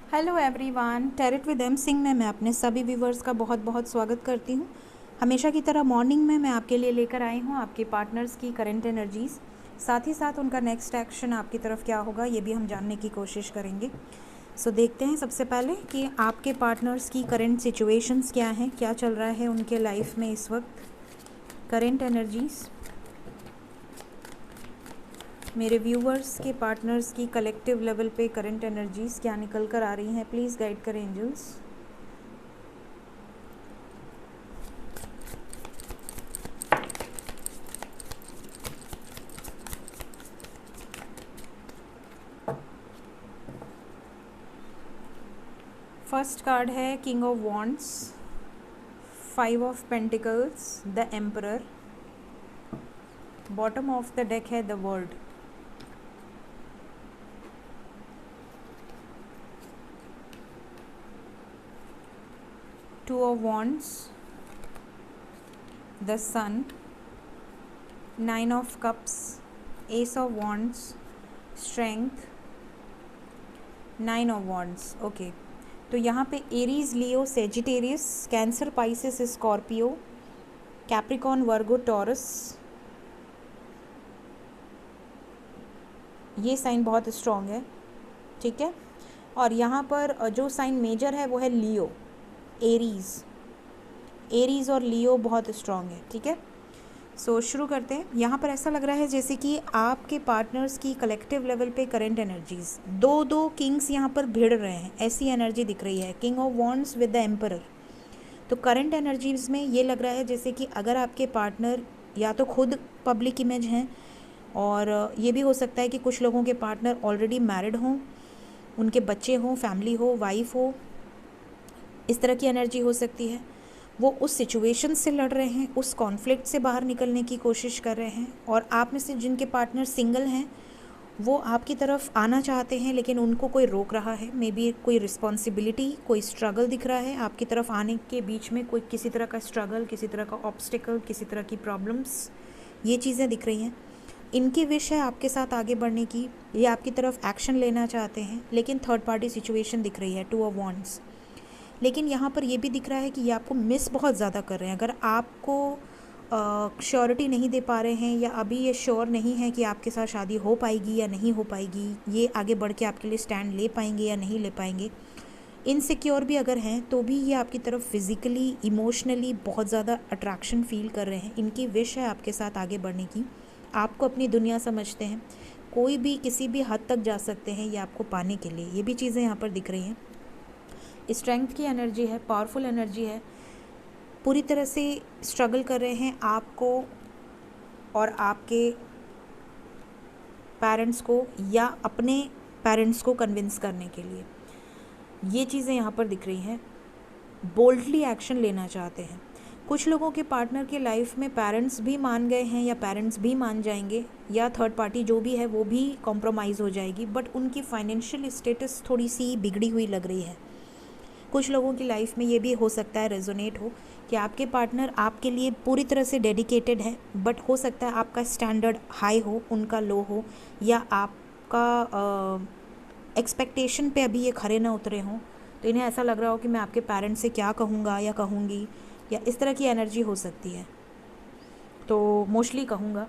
Hello everyone, tarot with M Singh में मैं अपने सभी व्यूवर्स का बहुत बहुत स्वागत करती हूँ। हमेशा की तरह मॉर्निंग में मैं आपके लिए लेकर आई हूँ आपके पार्टनर्स की करंट एनर्जीज़, साथ ही साथ उनका नेक्स्ट एक्शन आपकी तरफ क्या होगा ये भी हम जानने की कोशिश करेंगे। सो देखते हैं सबसे पहले कि आपके पार्टनर्स की करंट सिचुएशंस क्या हैं, क्या चल रहा है उनके लाइफ में इस वक्त। करंट एनर्जीज़ मेरे व्यूवर्स के पार्टनर्स की कलेक्टिव लेवल पे करंट एनर्जीज़ क्या निकल कर आ रही हैं, प्लीज़ गाइड करें एंजल्स। फर्स्ट कार्ड है king of wands, 5 of pentacles, the emperor. Bottom of the deck है the world. Two of wands, the sun, 9 of cups, ace of wands, strength, 9 of wands. Okay, तो यहाँ पे Aries, Leo, Sagittarius, Cancer, Pisces, Scorpio, Capricorn, वर्गो, taurus, ये sign बहुत strong है, ठीक है। और यहाँ पर जो साइन मेजर है वो है लियो, एरीज। एरीज और लियो बहुत स्ट्रॉन्ग है, ठीक है। सो शुरू करते हैं। यहाँ पर ऐसा लग रहा है जैसे कि आपके पार्टनर्स की कलेक्टिव लेवल पे करंट एनर्जीज, दो दो किंग्स यहाँ पर भिड़ रहे हैं, ऐसी एनर्जी दिख रही है। King of wands with the emperor. तो करंट एनर्जीज में ये लग रहा है जैसे कि अगर आपके पार्टनर या तो खुद पब्लिक इमेज हैं, और ये भी हो सकता है कि कुछ लोगों के पार्टनर ऑलरेडी मैरिड हों, उनके बच्चे हों, फैमिली हो, वाइफ हो, इस तरह की एनर्जी हो सकती है। वो उस सिचुएशन से लड़ रहे हैं, उस कॉन्फ्लिक्ट से बाहर निकलने की कोशिश कर रहे हैं। और आप में से जिनके पार्टनर सिंगल हैं वो आपकी तरफ आना चाहते हैं, लेकिन उनको कोई रोक रहा है। मे बी कोई रिस्पॉन्सिबिलिटी, कोई स्ट्रगल दिख रहा है आपकी तरफ आने के बीच में, कोई किसी तरह का स्ट्रगल, किसी तरह का ऑब्स्टिकल, किसी तरह की प्रॉब्लम्स, ये चीज़ें दिख रही हैं। इनकी विश है आपके साथ आगे बढ़ने की, ये आपकी तरफ एक्शन लेना चाहते हैं, लेकिन थर्ड पार्टी सिचुएशन दिख रही है, 2 ऑफ वॉन्ड्स। लेकिन यहाँ पर ये भी दिख रहा है कि ये आपको मिस बहुत ज़्यादा कर रहे हैं। अगर आपको श्योरिटी नहीं दे पा रहे हैं, या अभी ये श्योर नहीं है कि आपके साथ शादी हो पाएगी या नहीं हो पाएगी, ये आगे बढ़ के आपके लिए स्टैंड ले पाएंगे या नहीं ले पाएंगे, इनसिक्योर भी अगर हैं, तो भी ये आपकी तरफ फिज़िकली, इमोशनली बहुत ज़्यादा अट्रैक्शन फील कर रहे हैं। इनकी विश है आपके साथ आगे बढ़ने की, आपको अपनी दुनिया समझते हैं, कोई भी किसी भी हद तक जा सकते हैं ये आपको पाने के लिए। ये भी चीज़ें यहाँ पर दिख रही हैं। स्ट्रेंथ की एनर्जी है, पावरफुल एनर्जी है, पूरी तरह से स्ट्रगल कर रहे हैं आपको और आपके पेरेंट्स को, या अपने पेरेंट्स को कन्विंस करने के लिए। ये चीज़ें यहाँ पर दिख रही हैं। बोल्डली एक्शन लेना चाहते हैं। कुछ लोगों के पार्टनर के लाइफ में पेरेंट्स भी मान गए हैं, या पेरेंट्स भी मान जाएंगे, या थर्ड पार्टी जो भी है वो भी कॉम्प्रोमाइज़ हो जाएगी, बट उनकी फाइनेंशियल स्टेटस थोड़ी सी बिगड़ी हुई लग रही है। कुछ लोगों की लाइफ में ये भी हो सकता है रेजोनेट हो कि आपके पार्टनर आपके लिए पूरी तरह से डेडिकेटेड है, बट हो सकता है आपका स्टैंडर्ड हाई हो, उनका लो हो, या आपका एक्सपेक्टेशन पे अभी ये खरे ना उतरे हों, तो इन्हें ऐसा लग रहा हो कि मैं आपके पेरेंट्स से क्या कहूँगा या कहूँगी, या इस तरह की एनर्जी हो सकती है, तो मोस्टली कहूँगा।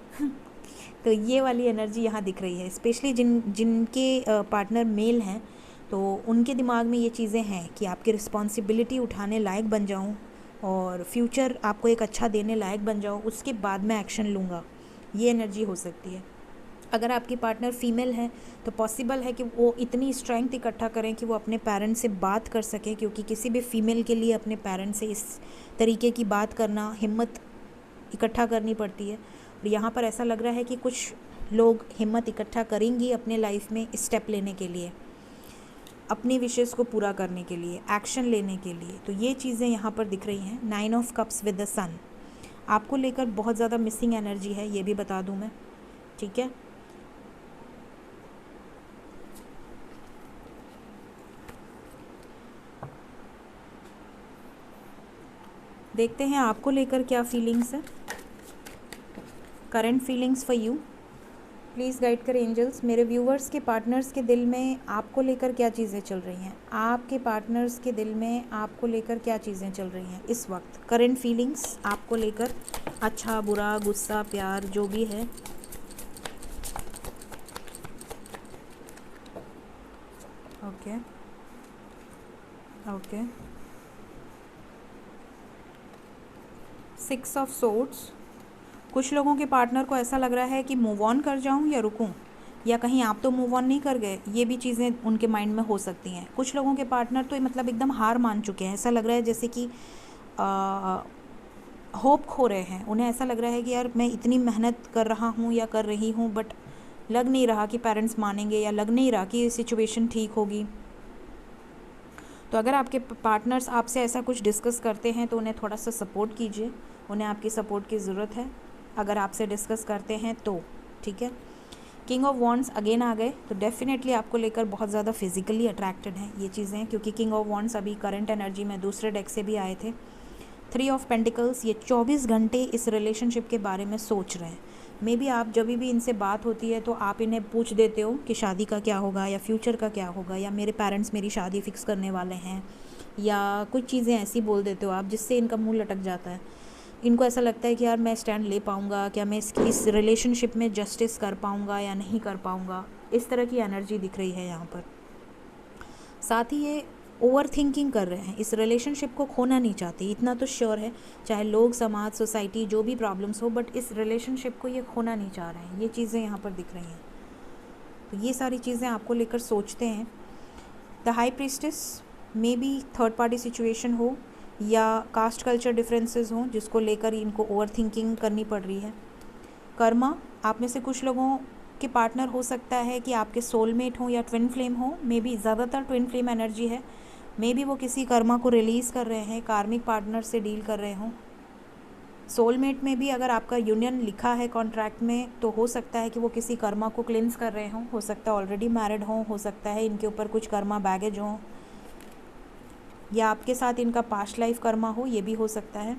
तो ये वाली एनर्जी यहाँ दिख रही है। स्पेशली जिनके पार्टनर मेल हैं, तो उनके दिमाग में ये चीज़ें हैं कि आपकी रिस्पॉन्सिबिलिटी उठाने लायक बन जाऊँ, और फ्यूचर आपको एक अच्छा देने लायक बन जाऊँ, उसके बाद मैं एक्शन लूँगा। ये एनर्जी हो सकती है। अगर आपकी पार्टनर फीमेल है तो पॉसिबल है कि वो इतनी स्ट्रेंथ इकट्ठा करें कि वो अपने पेरेंट्स से बात कर सकें, क्योंकि किसी भी फीमेल के लिए अपने पेरेंट्स से इस तरीके की बात करना, हिम्मत इकट्ठा करनी पड़ती है। और यहाँ पर ऐसा लग रहा है कि कुछ लोग हिम्मत इकट्ठा करेंगी अपने लाइफ में स्टेप लेने के लिए, अपनी विशेज़ को पूरा करने के लिए, एक्शन लेने के लिए। तो ये चीज़ें यहाँ पर दिख रही हैं। 9 ऑफ कप्स विद द सन, आपको लेकर बहुत ज़्यादा मिसिंग एनर्जी है, ये भी बता दूँ मैं, ठीक है। देखते हैं आपको लेकर क्या फीलिंग्स है, current feelings for you. Please guide करें एंजल्स, मेरे व्यूवर्स के पार्टनर्स के दिल में आपको लेकर क्या चीज़ें चल रही हैं, आपके पार्टनर्स के दिल में आपको लेकर क्या चीज़ें चल रही हैं इस वक्त, करंट फीलिंग्स आपको लेकर, अच्छा बुरा गुस्सा प्यार जो भी है। Okay okay, 6 of swords. कुछ लोगों के पार्टनर को ऐसा लग रहा है कि मूव ऑन कर जाऊं या रुकूं, या कहीं आप तो मूव ऑन नहीं कर गए, ये भी चीज़ें उनके माइंड में हो सकती हैं। कुछ लोगों के पार्टनर तो मतलब एकदम हार मान चुके हैं, ऐसा लग रहा है जैसे कि होप खो रहे हैं। उन्हें ऐसा लग रहा है कि यार मैं इतनी मेहनत कर रहा हूँ या कर रही हूँ, बट लग नहीं रहा कि पेरेंट्स मानेंगे, या लग नहीं रहा कि ये सिचुएशन ठीक होगी। तो अगर आपके पार्टनर्स आपसे ऐसा कुछ डिस्कस करते हैं तो उन्हें थोड़ा सा सपोर्ट कीजिए, उन्हें आपकी सपोर्ट की ज़रूरत है अगर आपसे डिस्कस करते हैं तो, ठीक है। किंग ऑफ वॉन्ड्स अगेन आ गए, तो डेफिनेटली आपको लेकर बहुत ज़्यादा फिजिकली अट्रैक्टेड हैं ये चीज़ें, क्योंकि किंग ऑफ वॉन्ड्स अभी करंट एनर्जी में दूसरे डेक से भी आए थे। 3 ऑफ पेंटिकल्स, ये 24 घंटे इस रिलेशनशिप के बारे में सोच रहे हैं। मे बी आप जब भी इनसे बात होती है तो आप इन्हें पूछ देते हो कि शादी का क्या होगा, या फ्यूचर का क्या होगा, या मेरे पेरेंट्स मेरी शादी फिक्स करने वाले हैं, या कुछ चीज़ें ऐसी बोल देते हो आप जिससे इनका मुंह लटक जाता है। इनको ऐसा लगता है कि यार मैं स्टैंड ले पाऊँगा क्या, मैं इस रिलेशनशिप में जस्टिस कर पाऊँगा या नहीं कर पाऊँगा, इस तरह की एनर्जी दिख रही है यहाँ पर। साथ ही ये ओवर थिंकिंग कर रहे हैं, इस रिलेशनशिप को खोना नहीं चाहते, इतना तो श्योर है, चाहे लोग समाज सोसाइटी जो भी प्रॉब्लम्स हो, बट इस रिलेशनशिप को ये खोना नहीं चाह रहे हैं। ये चीज़ें यहाँ पर दिख रही हैं, तो ये सारी चीज़ें आपको लेकर सोचते हैं। The high priestess, may be third party situation हो या कास्ट कल्चर डिफरेंसेस हों जिसको लेकर इनको ओवर थिंकिंग करनी पड़ रही है। कर्मा, आप में से कुछ लोगों के पार्टनर हो सकता है कि आपके सोलमेट हो या ट्विन फ्लेम हो, मे बी ज़्यादातर ट्विन फ्लेम एनर्जी है। मे बी वो किसी कर्मा को रिलीज़ कर रहे हैं, कार्मिक पार्टनर से डील कर रहे हों। सोलमेट में भी अगर आपका यूनियन लिखा है कॉन्ट्रैक्ट में तो हो सकता है कि वो किसी कर्मा को क्लिंस कर रहे हों, हो सकता है ऑलरेडी मैरिड हों, हो सकता है इनके ऊपर कुछ कर्मा बैगेज हों, या आपके साथ इनका पास्ट लाइफ कर्मा हो, ये भी हो सकता है।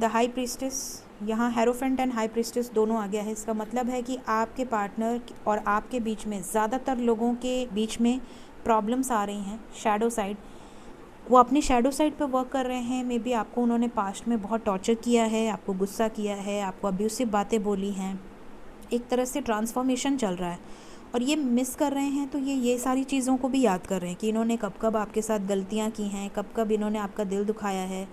द हाई प्रीस्टेस, यहाँ हेरोफेंट एंड हाई प्रीस्टेस दोनों आ गया है। इसका मतलब है कि आपके पार्टनर और आपके बीच में ज़्यादातर लोगों के बीच में प्रॉब्लम्स आ रही हैं। शैडो साइड, वो अपनी शैडो साइड पे वर्क कर रहे हैं। मे बी आपको उन्होंने पास्ट में बहुत टॉर्चर किया है, आपको गुस्सा किया है, आपको अब्यूसिव बातें बोली हैं, एक तरह से ट्रांसफॉर्मेशन चल रहा है और ये मिस कर रहे हैं। तो ये सारी चीज़ों को भी याद कर रहे हैं कि इन्होंने कब कब आपके साथ गलतियाँ की हैं, कब कब इन्होंने आपका दिल दुखाया है,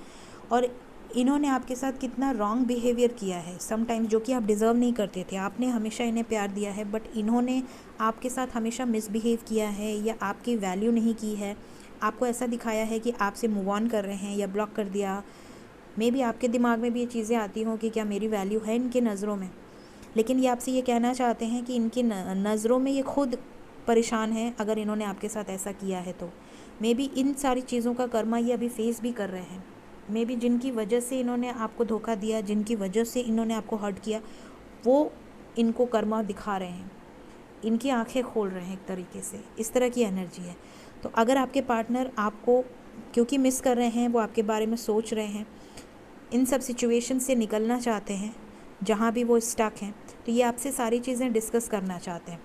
और इन्होंने आपके साथ कितना रॉन्ग बिहेवियर किया है समटाइम्स, जो कि आप डिज़र्व नहीं करते थे। आपने हमेशा इन्हें प्यार दिया है, बट इन्होंने आपके साथ हमेशा मिसबिहेव किया है या आपकी वैल्यू नहीं की है। आपको ऐसा दिखाया है कि आपसे मूव ऑन कर रहे हैं या ब्लॉक कर दिया। मे बी आपके दिमाग में भी ये चीज़ें आती हों कि क्या मेरी वैल्यू है इनके नज़रों में, लेकिन ये आपसे ये कहना चाहते हैं कि इनकी नज़रों में ये खुद परेशान है अगर इन्होंने आपके साथ ऐसा किया है तो। मे बी इन सारी चीज़ों का कर्मा ये अभी फेस भी कर रहे हैं। मे बी जिनकी वजह से इन्होंने आपको धोखा दिया, जिनकी वजह से इन्होंने आपको हर्ट किया, वो इनको कर्मा दिखा रहे हैं, इनकी आंखें खोल रहे हैं एक तरीके से। इस तरह की एनर्जी है। तो अगर आपके पार्टनर आपको क्योंकि मिस कर रहे हैं, वो आपके बारे में सोच रहे हैं, इन सब सिचुएशन से निकलना चाहते हैं जहाँ भी वो स्टक हैं, तो ये आपसे सारी चीज़ें डिस्कस करना चाहते हैं।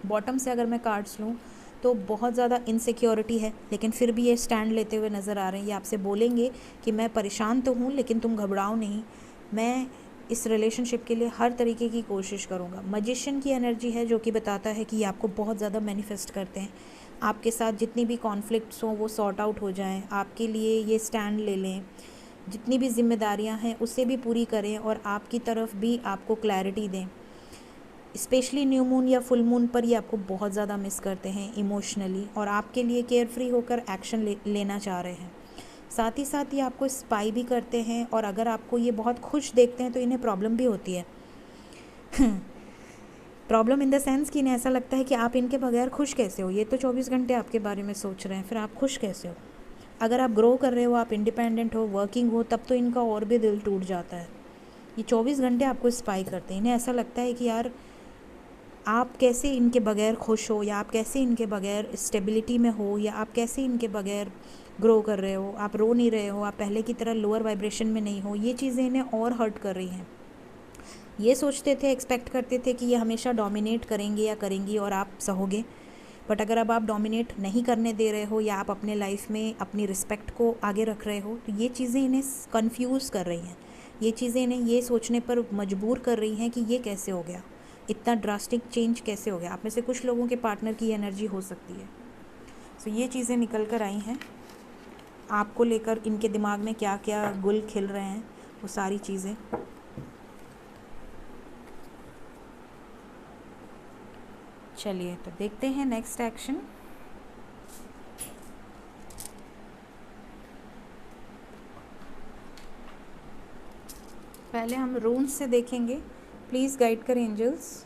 बॉटम से अगर मैं कार्ड्स लूँ तो बहुत ज़्यादा इनसिक्योरिटी है, लेकिन फिर भी ये स्टैंड लेते हुए नज़र आ रहे हैं। ये आपसे बोलेंगे कि मैं परेशान तो हूँ लेकिन तुम घबराओ नहीं, मैं इस रिलेशनशिप के लिए हर तरीके की कोशिश करूँगा। मैजिशियन की एनर्जी है जो कि बताता है कि ये आपको बहुत ज़्यादा मैनिफेस्ट करते हैं। आपके साथ जितनी भी कॉन्फ्लिक्ट्स हों वो सॉर्ट आउट हो जाएं, आपके लिए ये स्टैंड ले लें, जितनी भी जिम्मेदारियां हैं उससे भी पूरी करें और आपकी तरफ भी आपको क्लैरिटी दें। स्पेशली न्यू मून या फुल मून पर ये आपको बहुत ज़्यादा मिस करते हैं इमोशनली, और आपके लिए केयर फ्री होकर एक्शन लेना चाह रहे हैं। साथ ही साथ ये आपको स्पाई भी करते हैं, और अगर आपको ये बहुत खुश देखते हैं तो इन्हें प्रॉब्लम भी होती है। प्रॉब्लम इन द सेंस कि इन्हें ऐसा लगता है कि आप इनके बगैर खुश कैसे हो, ये तो 24 घंटे आपके बारे में सोच रहे हैं, फिर आप खुश कैसे हो। अगर आप ग्रो कर रहे हो, आप इंडिपेंडेंट हो, वर्किंग हो, तब तो इनका और भी दिल टूट जाता है। ये 24 घंटे आपको स्पाई करते हैं। इन्हें ऐसा लगता है कि यार आप कैसे इनके बगैर खुश हो, या आप कैसे इनके बगैर स्टेबिलिटी में हो, या आप कैसे इनके बगैर ग्रो कर रहे हो, आप रो नहीं रहे हो, आप पहले की तरह लोअर वाइब्रेशन में नहीं हो। ये चीज़ें इन्हें और हर्ट कर रही हैं। ये सोचते थे, एक्सपेक्ट करते थे कि ये हमेशा डोमिनेट करेंगे या करेंगी और आप सहोगे। बट अगर अब आप डोमिनेट नहीं करने दे रहे हो या आप अपने लाइफ में अपनी रिस्पेक्ट को आगे रख रहे हो, तो ये चीज़ें इन्हें कंफ्यूज कर रही हैं, ये चीज़ें इन्हें ये सोचने पर मजबूर कर रही हैं कि ये कैसे हो गया, इतना ड्रास्टिक चेंज कैसे हो गया। आप में से कुछ लोगों के पार्टनर की एनर्जी हो सकती है। सो ये चीज़ें निकल कर आई हैं आपको लेकर, इनके दिमाग में क्या क्या गुल खिल रहे हैं वो सारी चीज़ें। चलिए तो देखते हैं नेक्स्ट एक्शन। पहले हम रून्स से देखेंगे। प्लीज़ गाइड कर एंजल्स।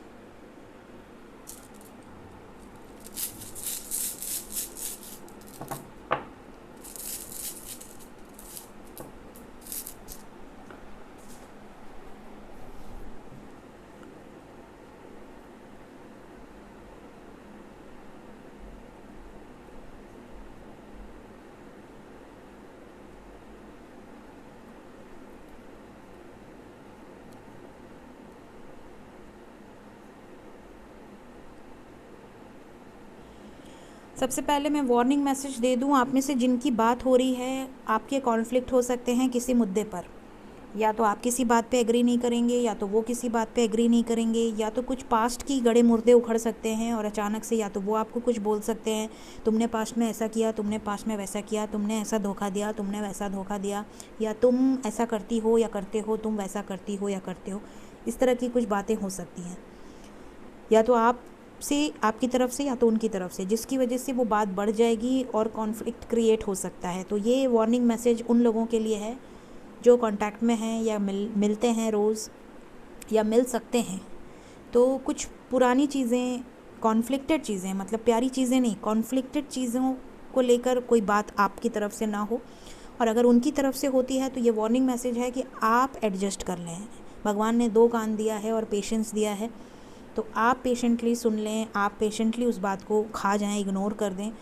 सबसे पहले मैं वार्निंग मैसेज दे दूं, आप में से जिनकी बात हो रही है आपके कॉन्फ्लिक्ट हो सकते हैं किसी मुद्दे पर। या तो आप किसी बात पे एग्री नहीं करेंगे, या तो वो किसी बात पे एग्री नहीं करेंगे, या तो कुछ पास्ट की गड़े मुर्दे उखड़ सकते हैं और अचानक से या तो वो आपको कुछ बोल सकते हैं, तुमने पास्ट में ऐसा किया, तुमने पास्ट में वैसा किया, तुमने ऐसा धोखा दिया, तुमने वैसा धोखा दिया, या तुम ऐसा करती हो या करते हो, तुम वैसा करती हो या करते हो। इस तरह की कुछ बातें हो सकती हैं, या तो आप से, आपकी तरफ से या तो उनकी तरफ से, जिसकी वजह से वो बात बढ़ जाएगी और कॉन्फ्लिक्ट क्रिएट हो सकता है। तो ये वार्निंग मैसेज उन लोगों के लिए है जो कांटेक्ट में हैं या मिलते हैं रोज़ या मिल सकते हैं। तो कुछ पुरानी चीज़ें, कॉन्फ्लिक्टेड चीज़ें, मतलब प्यारी चीज़ें नहीं, कॉन्फ्लिक्टेड चीज़ों को लेकर कोई बात आपकी तरफ से ना हो, और अगर उनकी तरफ से होती है तो ये वार्निंग मैसेज है कि आप एडजस्ट कर लें। भगवान ने 2 कान दिया है और पेशेंस दिया है, तो आप पेशेंटली सुन लें, आप पेशेंटली उस बात को खा जाएं, इग्नोर कर दें,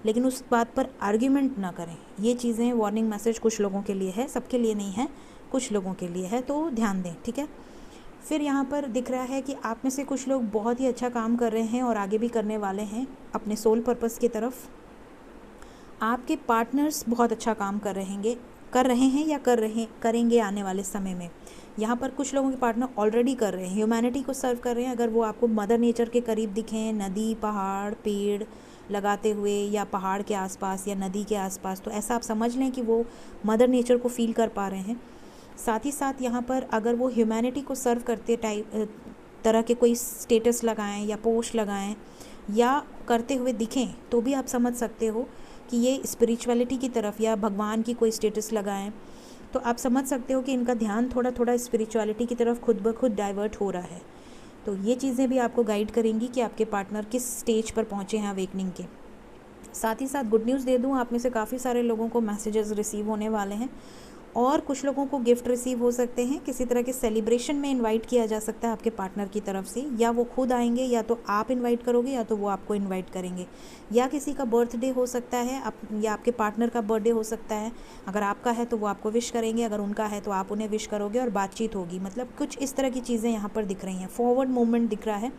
लेकिन उस बात पर आर्ग्यूमेंट ना करें। ये चीज़ें वार्निंग मैसेज कुछ लोगों के लिए है, सबके लिए नहीं है, कुछ लोगों के लिए है, तो ध्यान दें, ठीक है। फिर यहाँ पर दिख रहा है कि आप में से कुछ लोग बहुत ही अच्छा काम कर रहे हैं और आगे भी करने वाले हैं अपने सोल पर्पस की तरफ। आपके पार्टनर्स बहुत अच्छा काम कर रहे हैं या करेंगे आने वाले समय में। यहाँ पर कुछ लोगों के पार्टनर ऑलरेडी कर रहे हैं, ह्यूमैनिटी को सर्व कर रहे हैं। अगर वो आपको मदर नेचर के करीब दिखें, नदी, पहाड़, पेड़ लगाते हुए, या पहाड़ के आसपास या नदी के आसपास, तो ऐसा आप समझ लें कि वो मदर नेचर को फील कर पा रहे हैं। साथ ही साथ यहाँ पर अगर वो ह्यूमैनिटी को सर्व करते तरह के कोई स्टेटस लगाएं या पोस्ट लगाएं या करते हुए दिखें, तो भी आप समझ सकते हो कि ये स्पिरिचुअलिटी की तरफ, या भगवान की कोई स्टेटस लगाएं, तो आप समझ सकते हो कि इनका ध्यान थोड़ा थोड़ा स्पिरिचुअलिटी की तरफ खुद ब खुद डाइवर्ट हो रहा है। तो ये चीज़ें भी आपको गाइड करेंगी कि आपके पार्टनर किस स्टेज पर पहुँचे हैं अवेकनिंग के। साथ ही साथ गुड न्यूज़ दे दूँ, आप में से काफ़ी सारे लोगों को मैसेजेस रिसीव होने वाले हैं, और कुछ लोगों को गिफ्ट रिसीव हो सकते हैं। किसी तरह के सेलिब्रेशन में इनवाइट किया जा सकता है आपके पार्टनर की तरफ से, या वो खुद आएंगे, या तो आप इनवाइट करोगे, या तो वो आपको इनवाइट करेंगे। या किसी का बर्थडे हो सकता है, या आपके पार्टनर का बर्थडे हो सकता है। अगर आपका है तो वो आपको विश करेंगे, अगर उनका है तो आप उन्हें विश करोगे और बातचीत होगी। मतलब कुछ इस तरह की चीज़ें यहाँ पर दिख रही हैं। फॉरवर्ड मूवमेंट दिख रहा है,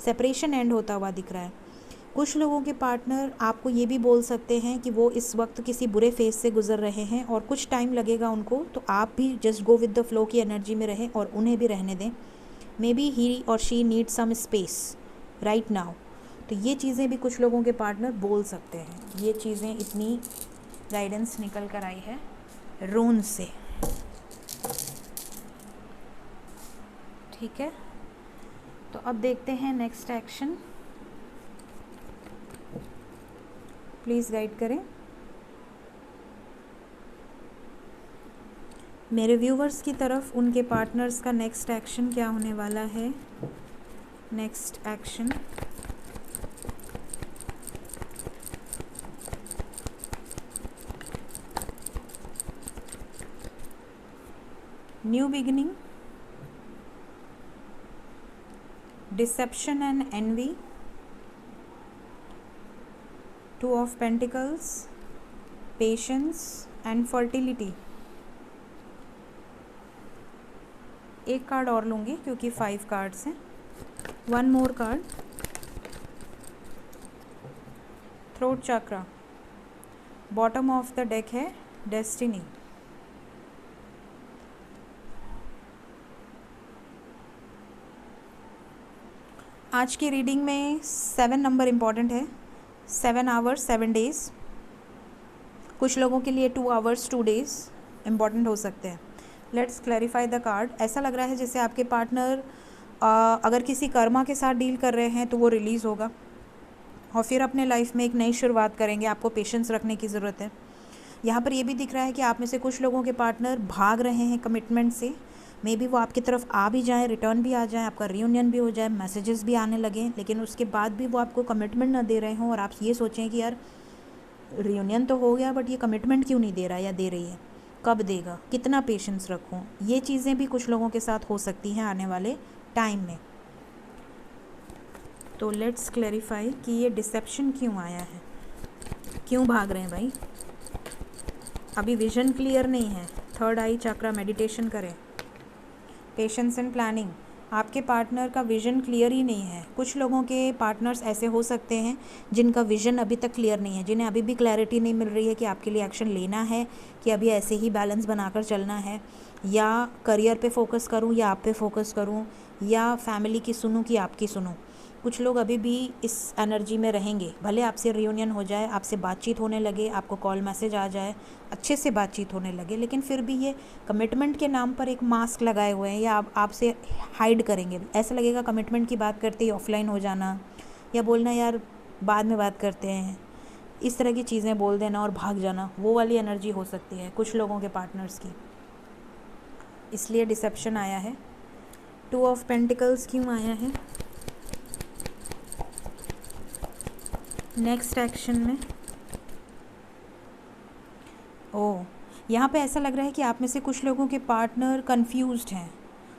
सेपरेशन एंड होता हुआ दिख रहा है। कुछ लोगों के पार्टनर आपको ये भी बोल सकते हैं कि वो इस वक्त किसी बुरे फेज से गुजर रहे हैं और कुछ टाइम लगेगा उनको, तो आप भी just go with the flow की एनर्जी में रहें और उन्हें भी रहने दें। मे बी ही और she need some space right now. तो ये चीज़ें भी कुछ लोगों के पार्टनर बोल सकते हैं। ये चीज़ें, इतनी गाइडेंस निकल कर आई है रून से, ठीक है। तो अब देखते हैं नेक्स्ट एक्शन। प्लीज़ गाइड करें। मेरे व्यूवर्स की तरफ उनके पार्टनर्स का नेक्स्ट एक्शन क्या होने वाला है। Next action, new beginning, deception and envy, 2 of Pentacles, patience and fertility, एक कार्ड और लूँगी क्योंकि 5 कार्ड्स हैं। 1 more card, throat chakra. Bottom of the deck है डेस्टिनी। आज की रीडिंग में 7 नंबर इम्पॉर्टेंट है। 7 आवर्स 7 डेज़। कुछ लोगों के लिए 2 आवर्स 2 डेज़ इम्पॉर्टेंट हो सकते हैं। Let's clarify the card. ऐसा लग रहा है जैसे आपके पार्टनर अगर किसी कर्मा के साथ डील कर रहे हैं तो वो रिलीज़ होगा और फिर अपने लाइफ में एक नई शुरुआत करेंगे। आपको पेशेंस रखने की ज़रूरत है। यहाँ पर ये भी दिख रहा है कि आप में से कुछ लोगों के पार्टनर भाग रहे हैं कमिटमेंट से। मे बी वो आपकी तरफ आ भी जाएँ, रिटर्न भी आ जाए, आपका रियूनियन भी हो जाए, मैसेजेस भी आने लगें, लेकिन उसके बाद भी वो आपको कमिटमेंट ना दे रहे हों और आप ये सोचें कि यार रियूनियन तो हो गया बट ये कमिटमेंट क्यों नहीं दे रहा या दे रही है, कब देगा, कितना पेशेंस रखूं। ये चीज़ें भी कुछ लोगों के साथ हो सकती हैं आने वाले टाइम में। तो लेट्स क्लैरिफाई कि ये डिसेप्शन क्यों आया है, क्यों भाग रहे हैं भाई। अभी विजन क्लियर नहीं है। थर्ड आई चक्रा मेडिटेशन करें। Patience and planning. आपके पार्टनर का विज़न क्लियर ही नहीं है। कुछ लोगों के पार्टनर्स ऐसे हो सकते हैं जिनका विज़न अभी तक क्लियर नहीं है, जिन्हें अभी भी क्लैरिटी नहीं मिल रही है कि आपके लिए एक्शन लेना है कि अभी ऐसे ही बैलेंस बनाकर चलना है, या करियर पे फोकस करूं या आप पे फोकस करूं, या फैमिली की सुनूं कि आपकी सुनूं। कुछ लोग अभी भी इस एनर्जी में रहेंगे। भले आपसे रियूनियन हो जाए, आपसे बातचीत होने लगे, आपको कॉल मैसेज आ जाए, अच्छे से बातचीत होने लगे, लेकिन फिर भी ये कमिटमेंट के नाम पर एक मास्क लगाए हुए हैं या आपसे हाइड करेंगे। ऐसा लगेगा कमिटमेंट की बात करते ही ऑफलाइन हो जाना या बोलना यार बाद में बात करते हैं, इस तरह की चीज़ें बोल देना और भाग जाना, वो वाली एनर्जी हो सकती है कुछ लोगों के पार्टनर्स की। इसलिए डिसेप्शन आया है। 2 ऑफ पेंटिकल्स क्यों आया है नेक्स्ट एक्शन में? ओह, यहाँ पे ऐसा लग रहा है कि आप में से कुछ लोगों के पार्टनर कंफ्यूज्ड हैं।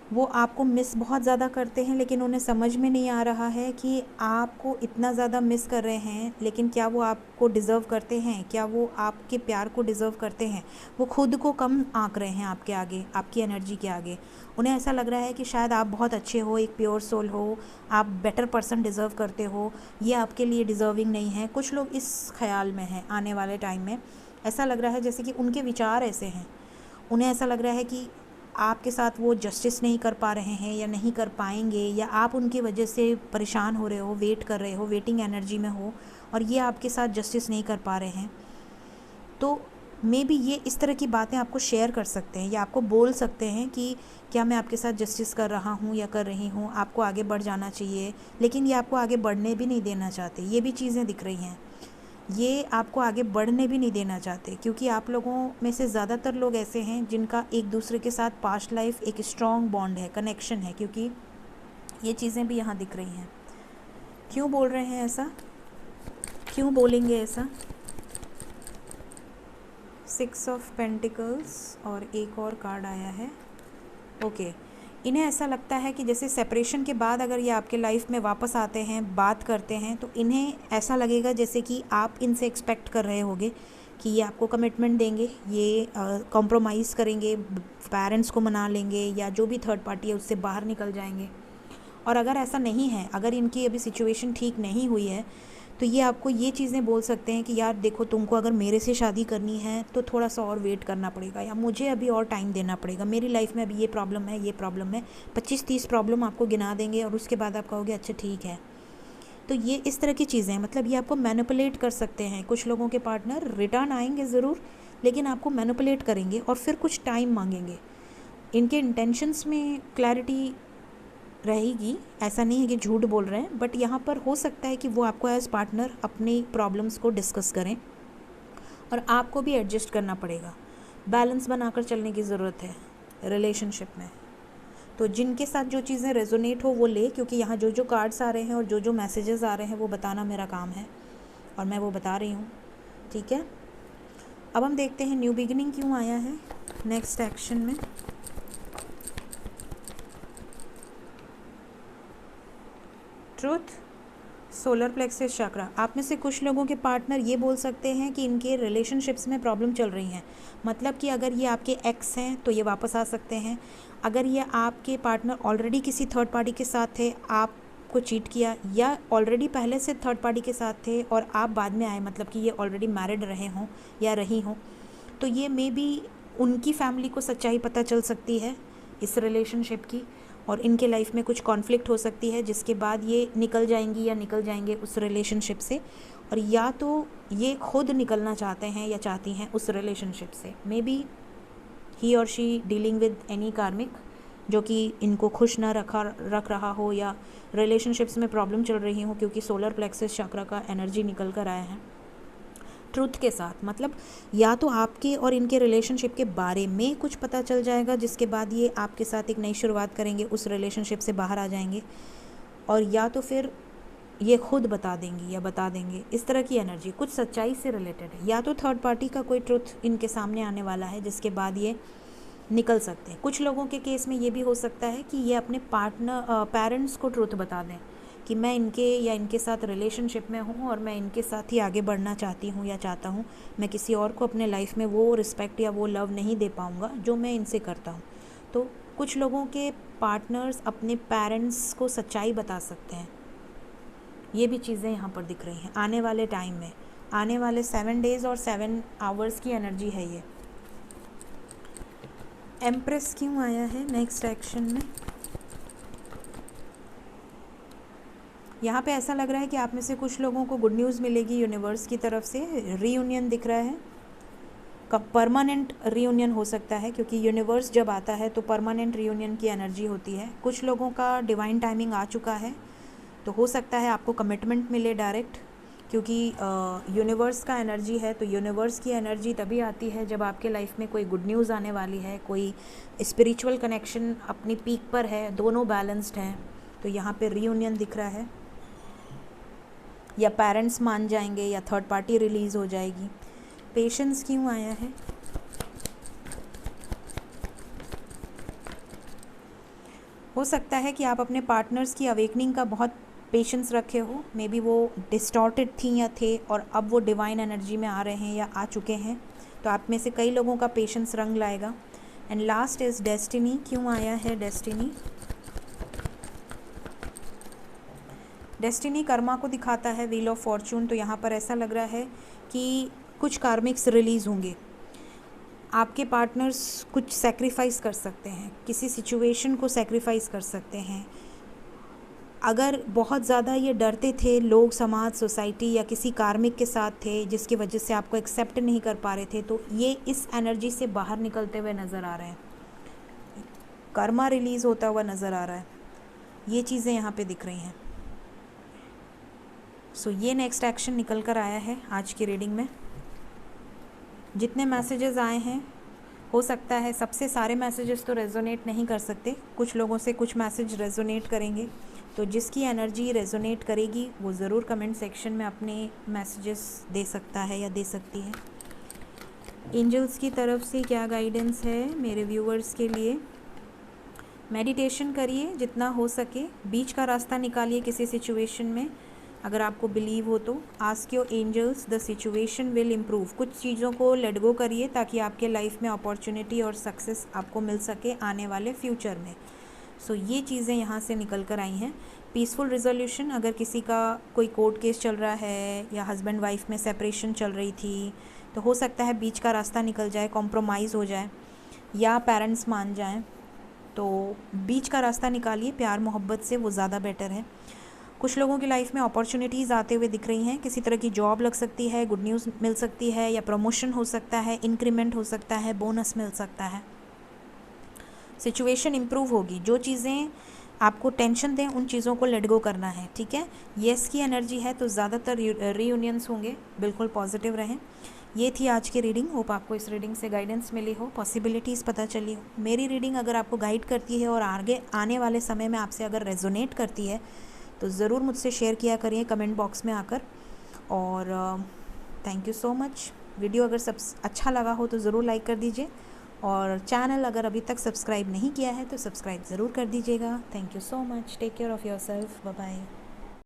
वो आपको मिस बहुत ज़्यादा करते हैं लेकिन उन्हें समझ में नहीं आ रहा है कि आपको इतना ज़्यादा मिस कर रहे हैं, लेकिन क्या वो आपको डिज़र्व करते हैं, क्या वो आपके प्यार को डिज़र्व करते हैं। वो खुद को कम आंक रहे हैं आपके आगे, आपकी एनर्जी के आगे। उन्हें ऐसा लग रहा है कि शायद आप बहुत अच्छे हो, एक प्योर सोल हो, आप बेटर पर्सन डिज़र्व करते हो, ये आपके लिए डिज़र्विंग नहीं है। कुछ लोग इस ख्याल में हैं आने वाले टाइम में। ऐसा लग रहा है जैसे कि उनके विचार ऐसे हैं, उन्हें ऐसा लग रहा है कि आपके साथ वो जस्टिस नहीं कर पा रहे हैं या नहीं कर पाएंगे, या आप उनकी वजह से परेशान हो रहे हो, वेट कर रहे हो, वेटिंग एनर्जी में हो और ये आपके साथ जस्टिस नहीं कर पा रहे हैं। तो मे बी ये इस तरह की बातें आपको शेयर कर सकते हैं या आपको बोल सकते हैं कि क्या मैं आपके साथ जस्टिस कर रहा हूँ या कर रही हूँ, आपको आगे बढ़ जाना चाहिए, लेकिन ये आपको आगे बढ़ने भी नहीं देना चाहते। ये भी चीज़ें दिख रही हैं, ये आपको आगे बढ़ने भी नहीं देना चाहते, क्योंकि आप लोगों में से ज़्यादातर लोग ऐसे हैं जिनका एक दूसरे के साथ पास्ट लाइफ एक स्ट्रॉन्ग बॉन्ड है, कनेक्शन है, क्योंकि ये चीज़ें भी यहाँ दिख रही हैं। क्यों बोल रहे हैं ऐसा, क्यों बोलेंगे ऐसा? 6 ऑफ पेंटिकल्स और एक और कार्ड आया है। ओके, इन्हें ऐसा लगता है कि जैसे सेपरेशन के बाद अगर ये आपके लाइफ में वापस आते हैं, बात करते हैं, तो इन्हें ऐसा लगेगा जैसे कि आप इनसे एक्सपेक्ट कर रहे होगे कि ये आपको कमिटमेंट देंगे, ये कॉम्प्रोमाइज़ करेंगे, पेरेंट्स को मना लेंगे या जो भी थर्ड पार्टी है उससे बाहर निकल जाएंगे। और अगर ऐसा नहीं है, अगर इनकी अभी सिचुएशन ठीक नहीं हुई है, तो ये आपको ये चीज़ें बोल सकते हैं कि यार देखो, तुमको अगर मेरे से शादी करनी है तो थोड़ा सा और वेट करना पड़ेगा, या मुझे अभी और टाइम देना पड़ेगा, मेरी लाइफ में अभी ये प्रॉब्लम है, ये प्रॉब्लम है। 25-30 प्रॉब्लम आपको गिना देंगे और उसके बाद आप कहोगे अच्छा ठीक है। तो ये इस तरह की चीज़ें हैं, मतलब ये आपको मैनिपुलेट कर सकते हैं। कुछ लोगों के पार्टनर रिटर्न आएंगे ज़रूर, लेकिन आपको मैनिपुलेट करेंगे और फिर कुछ टाइम मांगेंगे। इनके इंटेंशंस में क्लैरिटी रहेगी, ऐसा नहीं है कि झूठ बोल रहे हैं, बट यहाँ पर हो सकता है कि वो आपको एज पार्टनर अपनी प्रॉब्लम्स को डिस्कस करें और आपको भी एडजस्ट करना पड़ेगा। बैलेंस बनाकर चलने की ज़रूरत है रिलेशनशिप में। तो जिनके साथ जो चीज़ें रेजोनेट हो वो ले, क्योंकि यहाँ जो जो कार्ड्स आ रहे हैं और जो जो मैसेजेस आ रहे हैं वो बताना मेरा काम है और मैं वो बता रही हूँ, ठीक है। अब हम देखते हैं न्यू बिगिनिंग क्यों आया है नेक्स्ट एक्शन में। ट्रूथ, सोलर प्लेक्सस चक्रा। आप में से कुछ लोगों के पार्टनर ये बोल सकते हैं कि इनके रिलेशनशिप्स में प्रॉब्लम चल रही हैं। मतलब कि अगर ये आपके एक्स हैं तो ये वापस आ सकते हैं। अगर ये आपके पार्टनर ऑलरेडी किसी थर्ड पार्टी के साथ थे, आपको चीट किया, या ऑलरेडी पहले से थर्ड पार्टी के साथ थे और आप बाद में आए, मतलब कि ये ऑलरेडी मैरिड रहे हों या रही हों, तो ये मे बी उनकी फैमिली को सच्चाई पता चल सकती है इस रिलेशनशिप की, और इनके लाइफ में कुछ कॉन्फ्लिक्ट हो सकती है, जिसके बाद ये निकल जाएंगी या निकल जाएंगे उस रिलेशनशिप से। और या तो ये खुद निकलना चाहते हैं या चाहती हैं उस रिलेशनशिप से। मे बी ही और शी डीलिंग विद एनी कार्मिक जो कि इनको खुश ना रख रहा हो, या रिलेशनशिप्स में प्रॉब्लम चल रही हो, क्योंकि सोलर प्लेक्सस चक्र का एनर्जी निकल कर आया है ट्रुथ के साथ। मतलब या तो आपके और इनके रिलेशनशिप के बारे में कुछ पता चल जाएगा, जिसके बाद ये आपके साथ एक नई शुरुआत करेंगे, उस रिलेशनशिप से बाहर आ जाएंगे, और या तो फिर ये खुद बता देंगी या बता देंगे। इस तरह की एनर्जी कुछ सच्चाई से रिलेटेड है। या तो थर्ड पार्टी का कोई ट्रुथ इनके सामने आने वाला है, जिसके बाद ये निकल सकते हैं। कुछ लोगों के केस में ये भी हो सकता है कि ये अपने पेरेंट्स को ट्रुथ बता दें कि मैं इनके या इनके साथ रिलेशनशिप में हूँ और मैं इनके साथ ही आगे बढ़ना चाहती हूँ या चाहता हूँ। मैं किसी और को अपने लाइफ में वो रिस्पेक्ट या वो लव नहीं दे पाऊँगा जो मैं इनसे करता हूँ। तो कुछ लोगों के पार्टनर्स अपने पेरेंट्स को सच्चाई बता सकते हैं। ये भी चीज़ें यहाँ पर दिख रही हैं आने वाले टाइम में। आने वाले 7 डेज़ और 7 आवर्स की एनर्जी है ये। एम्प्रेस क्यों आया है नेक्स्ट एक्शन में? यहाँ पे ऐसा लग रहा है कि आप में से कुछ लोगों को गुड न्यूज़ मिलेगी यूनिवर्स की तरफ से। रीयूनियन दिख रहा है, कब परमानेंट रीयूनियन हो सकता है, क्योंकि यूनिवर्स जब आता है तो परमानेंट रीयूनियन की एनर्जी होती है। कुछ लोगों का डिवाइन टाइमिंग आ चुका है, तो हो सकता है आपको कमिटमेंट मिले डायरेक्ट, क्योंकि यूनिवर्स का एनर्जी है। तो यूनिवर्स की एनर्जी तभी आती है जब आपके लाइफ में कोई गुड न्यूज़ आने वाली है, कोई स्पिरिचुअल कनेक्शन अपनी पीक पर है, दोनों बैलेंस्ड हैं। तो यहाँ पे रीयूनियन दिख रहा है, या पेरेंट्स मान जाएंगे या थर्ड पार्टी रिलीज़ हो जाएगी। पेशेंस क्यों आया है? हो सकता है कि आप अपने पार्टनर्स की अवेकनिंग का बहुत पेशेंस रखे हो। मे बी वो डिस्टॉर्टेड थी या थे, और अब वो डिवाइन एनर्जी में आ रहे हैं या आ चुके हैं। तो आप में से कई लोगों का पेशेंस रंग लाएगा। And last is destiny. क्यों आया है डेस्टिनी? डेस्टिनी कर्मा को दिखाता है, व्हील ऑफ फॉर्चून। तो यहाँ पर ऐसा लग रहा है कि कुछ कार्मिक्स रिलीज़ होंगे। आपके पार्टनर्स कुछ सेक्रीफाइस कर सकते हैं, किसी सिचुएशन को सेक्रीफाइस कर सकते हैं। अगर बहुत ज़्यादा ये डरते थे, लोग, समाज, सोसाइटी या किसी कार्मिक के साथ थे जिसकी वजह से आपको एक्सेप्ट नहीं कर पा रहे थे, तो ये इस एनर्जी से बाहर निकलते हुए नज़र आ रहे हैं। कर्मा रिलीज़ होता हुआ नज़र आ रहा है। ये चीज़ें यहाँ पे दिख रही हैं। सो ये नेक्स्ट एक्शन निकल कर आया है आज की रीडिंग में। जितने मैसेजेस आए हैं, हो सकता है सबसे सारे मैसेजेस तो रेजोनेट नहीं कर सकते, कुछ लोगों से कुछ मैसेज रेजोनेट करेंगे। तो जिसकी एनर्जी रेजोनेट करेगी वो ज़रूर कमेंट सेक्शन में अपने मैसेजेस दे सकता है या दे सकती है। एंजल्स की तरफ से क्या गाइडेंस है मेरे व्यूअर्स के लिए? मेडिटेशन करिए जितना हो सके, बीच का रास्ता निकालिए किसी सिचुएशन में। अगर आपको बिलीव हो तो ask your angels, the situation will improve. कुछ चीज़ों को लेट गो करिए ताकि आपके लाइफ में अपॉर्चुनिटी और सक्सेस आपको मिल सके आने वाले फ्यूचर में। सो ये चीज़ें यहाँ से निकल कर आई हैं। पीसफुल रिजोल्यूशन, अगर किसी का कोई कोर्ट केस चल रहा है या हस्बैंड वाइफ में सेपरेशन चल रही थी, तो हो सकता है बीच का रास्ता निकल जाए, कॉम्प्रोमाइज़ हो जाए या पेरेंट्स मान जाएं। तो बीच का रास्ता निकालिए प्यार मोहब्बत से, वो ज़्यादा बेटर है। कुछ लोगों की लाइफ में अपॉर्चुनिटीज़ आते हुए दिख रही हैं। किसी तरह की जॉब लग सकती है, गुड न्यूज़ मिल सकती है, या प्रमोशन हो सकता है, इंक्रीमेंट हो सकता है, बोनस मिल सकता है। सिचुएशन इम्प्रूव होगी। जो चीज़ें आपको टेंशन दें उन चीज़ों को लेट गो करना है, ठीक है। येस की एनर्जी है तो ज़्यादातर रीयूनियंस होंगे। बिल्कुल पॉजिटिव रहें। ये थी आज की रीडिंग। होप आपको इस रीडिंग से गाइडेंस मिली हो, पॉसिबिलिटीज़ पता चली हो। मेरी रीडिंग अगर आपको गाइड करती है और आगे आने वाले समय में आपसे अगर रेजोनेट करती है तो ज़रूर मुझसे शेयर किया करिए कमेंट बॉक्स में आकर। और thank you so much. Video अगर सब अच्छा लगा हो तो ज़रूर लाइक कर दीजिए, और चैनल अगर अभी तक सब्सक्राइब नहीं किया है तो सब्सक्राइब ज़रूर कर दीजिएगा। Thank you so much. Take care of yourself. Bye bye.